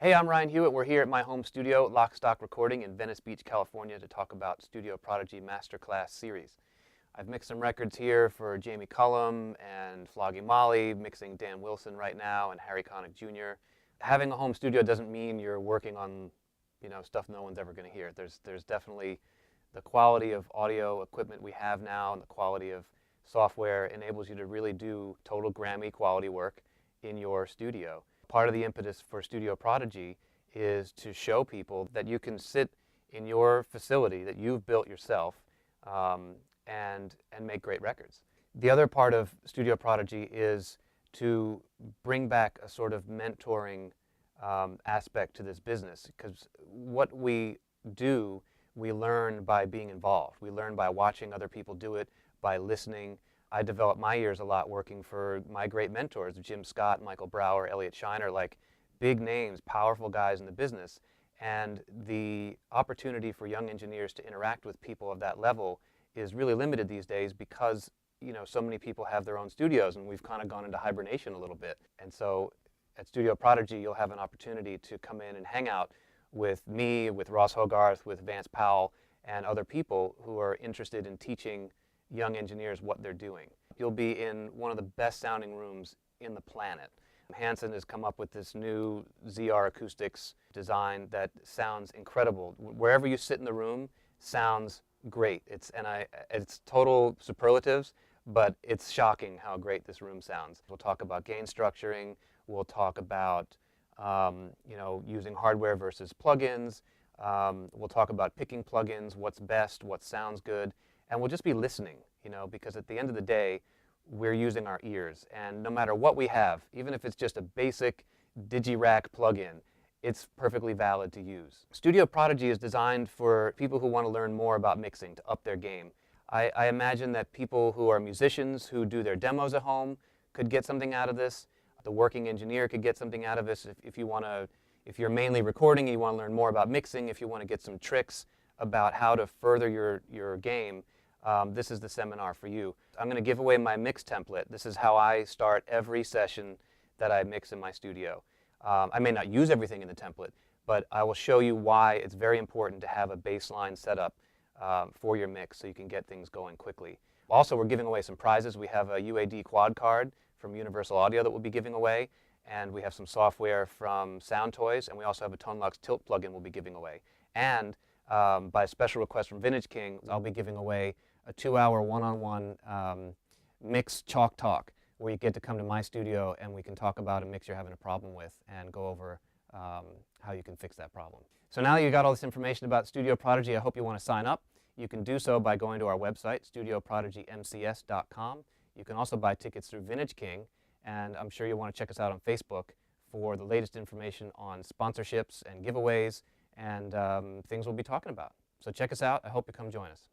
Hey, I'm Ryan Hewitt. We're here at my home studio, Lock Stock Recording in Venice Beach, California, to talk about Studio Prodigy Masterclass Series. I've mixed some records here for Jamie Cullum and Flogging Molly, mixing Dan Wilson right now and Harry Connick Jr. Having a home studio doesn't mean you're working on, stuff no one's ever going to hear. There's definitely the quality of audio equipment we have now and the quality of software enables you to really do total Grammy quality work in your studio. Part of the impetus for Studio Prodigy is to show people that you can sit in your facility that you've built yourself and make great records. The other part of Studio Prodigy is to bring back a sort of mentoring aspect to this business, because what we do, we learn by being involved. We learn by watching other people do it, by listening. I developed my ears a lot working for my great mentors, Jim Scott, Michael Brower, Elliot Shiner, like big names, powerful guys in the business. And the opportunity for young engineers to interact with people of that level is really limited these days because, so many people have their own studios and we've kind of gone into hibernation a little bit. And so at Studio Prodigy, you'll have an opportunity to come in and hang out with me, with Ross Hogarth, with Vance Powell, and other people who are interested in teaching young engineers what they're doing. You'll be in one of the best sounding rooms in the planet. Hanson has come up with this new ZR acoustics design that sounds incredible. Wherever you sit in the room, sounds great. It's total superlatives, but it's shocking how great this room sounds. We'll talk about gain structuring. We'll talk about using hardware versus plugins. We'll talk about picking plugins, what's best, what sounds good. And we'll just be listening, because at the end of the day, we're using our ears. And no matter what we have, even if it's just a basic Digi-Rack plugin, it's perfectly valid to use. Studio Prodigy is designed for people who want to learn more about mixing, to up their game. I imagine that people who are musicians who do their demos at home could get something out of this. The working engineer could get something out of this if you're mainly recording and you want to learn more about mixing, if you want to get some tricks about how to further your game. This is the seminar for you. I'm going to give away my mix template. This is how I start every session that I mix in my studio. I may not use everything in the template, but I will show you why it's very important to have a baseline setup for your mix so you can get things going quickly. Also, we're giving away some prizes. We have a UAD quad card from Universal Audio that we'll be giving away, and we have some software from Sound Toys, and we also have a Tonelux Tilt plugin we'll be giving away. And by special request from Vintage King, I'll be giving away a 2-hour one-on-one mix chalk talk where you get to come to my studio and we can talk about a mix you're having a problem with and go over how you can fix that problem. So now that you got all this information about Studio Prodigy, I hope you want to sign up. You can do so by going to our website, studioprodigymcs.com. You can also buy tickets through Vintage King, and I'm sure you'll want to check us out on Facebook for the latest information on sponsorships and giveaways and things we'll be talking about. So check us out. I hope you come join us.